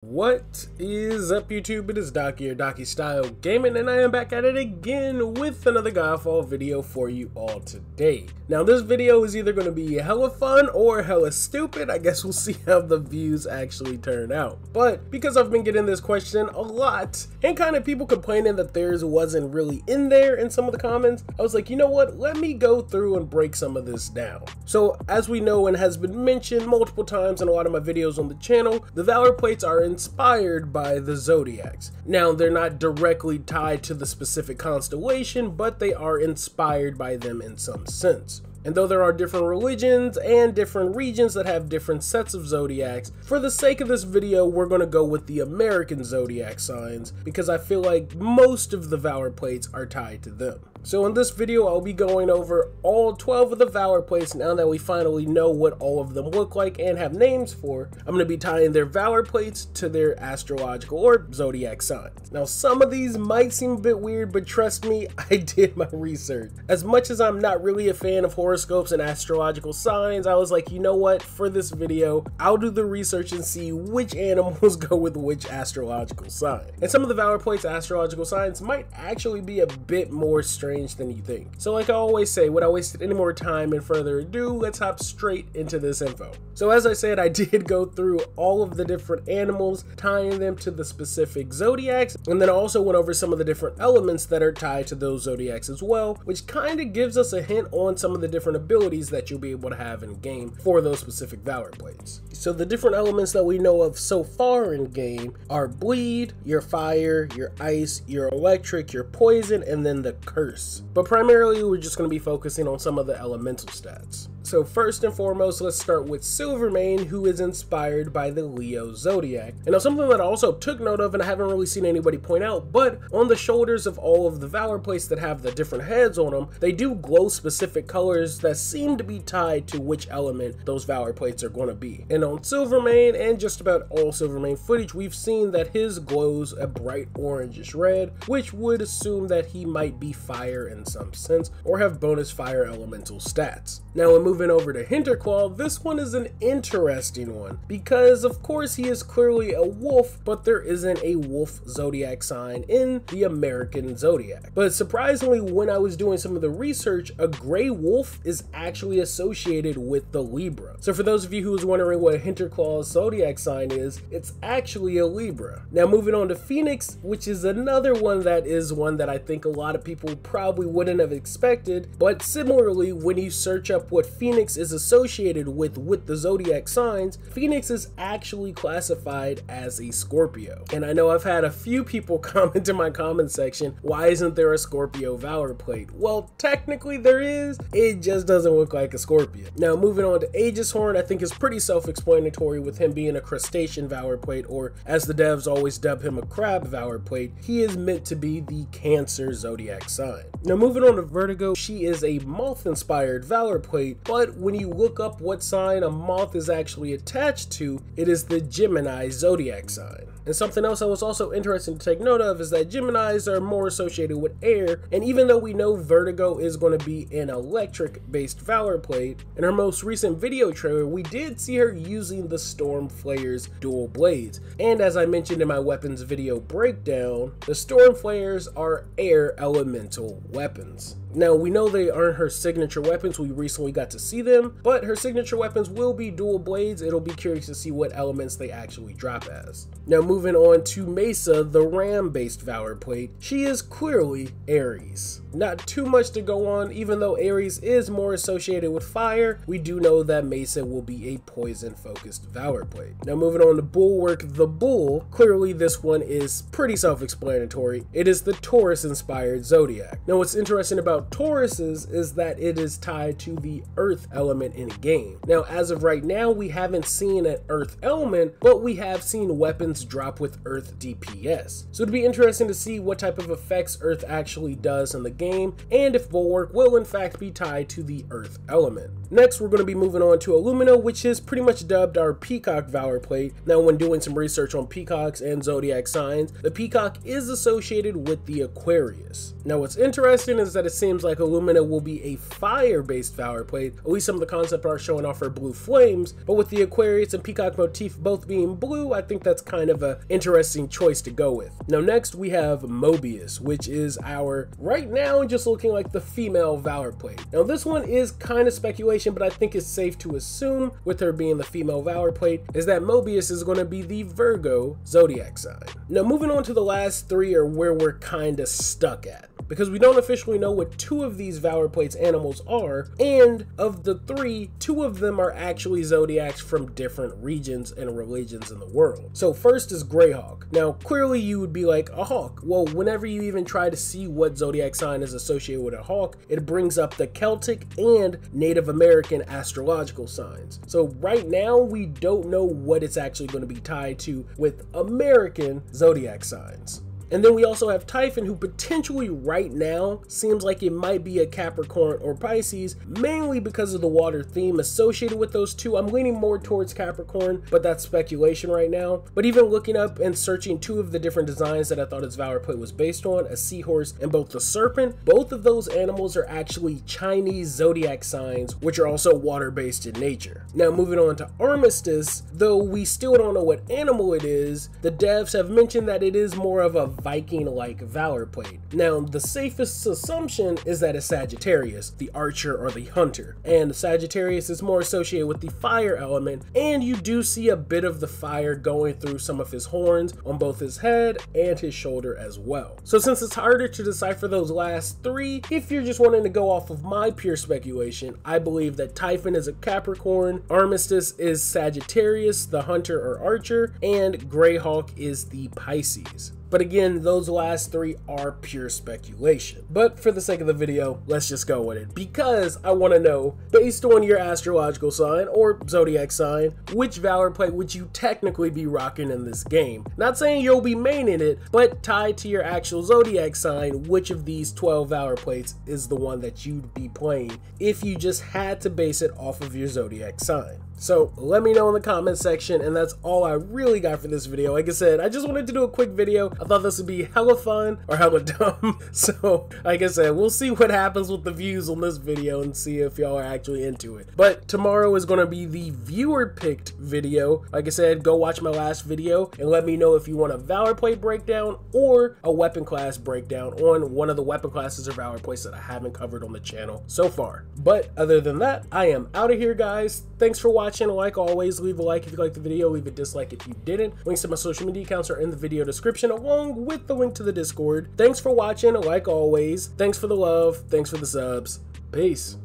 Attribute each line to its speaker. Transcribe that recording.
Speaker 1: What is up, YouTube? It is Doc here, Docky Style Gaming, and I am back at it again with another GodFall video for you all today. Now, this video is either going to be hella fun or hella stupid. I guess we'll see how the views actually turn out. But because I've been getting this question a lot, and kind of people complaining that theirs wasn't really in there in some of the comments, I was like, you know what? Let me go through and break some of this down. So, as we know and has been mentioned multiple times in a lot of my videos on the channel, the Valorplates are inspired by the Zodiacs. Now, they're not directly tied to the specific constellation, but they are inspired by them in some sense. And though there are different religions and different regions that have different sets of zodiacs, for the sake of this video, we're going to go with the American zodiac signs because I feel like most of the Valorplates are tied to them. So in this video, I'll be going over all 12 of the Valorplates now that we finally know what all of them look like and have names for. I'm going to be tying their Valorplates to their astrological or zodiac signs. Now, some of these might seem a bit weird, but trust me, I did my research. As much as I'm not really a fan of horoscopes and astrological signs, I was like, you know what, for this video, I'll do the research and see which animals go with which astrological sign. And some of the Valorplates astrological signs might actually be a bit more strange than you think. So like I always say, without wasting any more time and further ado, let's hop straight into this info. So as I said, I did go through all of the different animals, tying them to the specific zodiacs, and then also went over some of the different elements that are tied to those zodiacs as well, which kind of gives us a hint on some of the different abilities that you'll be able to have in game for those specific Valorplates. So the different elements that we know of so far in game are bleed, your fire, your ice, your electric, your poison, and then the curse. But primarily we're just going to be focusing on some of the elemental stats. So first and foremost, let's start with Silvermane, who is inspired by the Leo Zodiac. And now something that I also took note of and I haven't really seen anybody point out, but on the shoulders of all of the Valorplates that have the different heads on them, they do glow specific colors that seem to be tied to which element those Valorplates are going to be. And on Silvermane and just about all Silvermane footage, we've seen that his glows a bright orangish red, which would assume that he might be fire in some sense or have bonus fire elemental stats. Now, when moving over to Hinterclaw, this one is an interesting one because of course he is clearly a wolf, but there isn't a wolf zodiac sign in the American zodiac. But surprisingly, when I was doing some of the research, a gray wolf is actually associated with the Libra. So for those of you who was wondering what Hinterclaw's zodiac sign is, it's actually a Libra. Now moving on to Phoenix, which is another one that is one that I think a lot of people probably wouldn't have expected, but similarly, when you search up what Phoenix is associated with the zodiac signs, Phoenix is actually classified as a Scorpio. And I know I've had a few people comment in my comment section, why isn't there a Scorpio Valorplate? Well, technically there is, it just doesn't look like a Scorpio. Now moving on to Aegis Horn, I think is pretty self-explanatory with him being a crustacean Valorplate, or as the devs always dub him, a crab Valorplate. He is meant to be the Cancer zodiac sign. Now moving on to Vertigo, she is a moth-inspired Valorplate, but when you look up what sign a moth is actually attached to, it is the Gemini zodiac sign. And something else that was also interesting to take note of is that Geminis are more associated with air, and even though we know Vertigo is going to be an electric-based Valorplate, in her most recent video trailer, we did see her using the Storm Flayer's dual blades. And as I mentioned in my weapons video breakdown, the Storm Flayers are air elemental weapons. Now, we know they aren't her signature weapons, we recently got to see them, but her signature weapons will be dual blades. It'll be curious to see what elements they actually drop as. Now, moving on to Mesa, the ram-based Valorplate, she is clearly Aries. Not too much to go on, even though Aries is more associated with fire, we do know that Mesa will be a poison-focused Valorplate. Now, moving on to Bulwark, the Bull, clearly this one is pretty self-explanatory. It is the Taurus-inspired Zodiac. Now, what's interesting about Tauruses is that it is tied to the earth element in a game. Now, as of right now, we haven't seen an earth element, but we have seen weapons drop with earth DPS. So it'd be interesting to see what type of effects earth actually does in the game, and if Bulwark will in fact be tied to the earth element. Next, we're going to be moving on to Illumina, which is pretty much dubbed our Peacock Valorplate. Now, when doing some research on peacocks and zodiac signs, the peacock is associated with the Aquarius. Now, what's interesting is that it seems seems like Illumina will be a fire-based Valorplate. At least some of the concept art showing off her blue flames, but with the Aquarius and Peacock motif both being blue, I think that's kind of an interesting choice to go with. Now next we have Mobius, which is our, right now, just looking like the female Valorplate. Now this one is kind of speculation, but I think it's safe to assume, with her being the female Valorplate, is that Mobius is going to be the Virgo Zodiac sign. Now moving on to the last three are where we're kind of stuck at, because we don't officially know what two of these Valorplate's animals are, and of the three, two of them are actually Zodiacs from different regions and religions in the world. So first is Greyhawk. Now clearly you would be like, a hawk. Well, whenever you even try to see what Zodiac sign is associated with a hawk, it brings up the Celtic and Native American astrological signs. So right now we don't know what it's actually going to be tied to with American Zodiac signs. And then we also have Typhon, who potentially right now seems like it might be a Capricorn or Pisces, mainly because of the water theme associated with those two. I'm leaning more towards Capricorn, but that's speculation right now. But even looking up and searching two of the different designs that I thought its Valorplate was based on, a seahorse and both the serpent, both of those animals are actually Chinese zodiac signs, which are also water-based in nature. Now moving on to Armistice, though we still don't know what animal it is, the devs have mentioned that it is more of a Viking-like Valorplate. Now, the safest assumption is that it's Sagittarius, the archer or the hunter, and Sagittarius is more associated with the fire element, and you do see a bit of the fire going through some of his horns on both his head and his shoulder as well. So since it's harder to decipher those last three, if you're just wanting to go off of my pure speculation, I believe that Typhon is a Capricorn, Armistice is Sagittarius, the hunter or archer, and Greyhawk is the Pisces. But again, those last three are pure speculation. But for the sake of the video, let's just go with it, because I want to know, based on your astrological sign or zodiac sign, which Valorplate would you technically be rocking in this game? Not saying you'll be maining it, but tied to your actual zodiac sign, which of these 12 Valorplates is the one that you'd be playing if you just had to base it off of your zodiac sign. So let me know in the comment section, and that's all I really got for this video. Like I said, I just wanted to do a quick video. I thought this would be hella fun or hella dumb. So like I said, we'll see what happens with the views on this video and see if y'all are actually into it. But tomorrow is going to be the viewer picked video. Like I said, go watch my last video and let me know if you want a Valorplate breakdown or a weapon class breakdown on one of the weapon classes or Valorplates that I haven't covered on the channel so far. But other than that, I am out of here, guys. Thanks for watching. Like always, leave a like if you liked the video, leave a dislike if you didn't. Links to my social media accounts are in the video description, along with the link to the Discord. Thanks for watching. Like always, thanks for the love, thanks for the subs. Peace.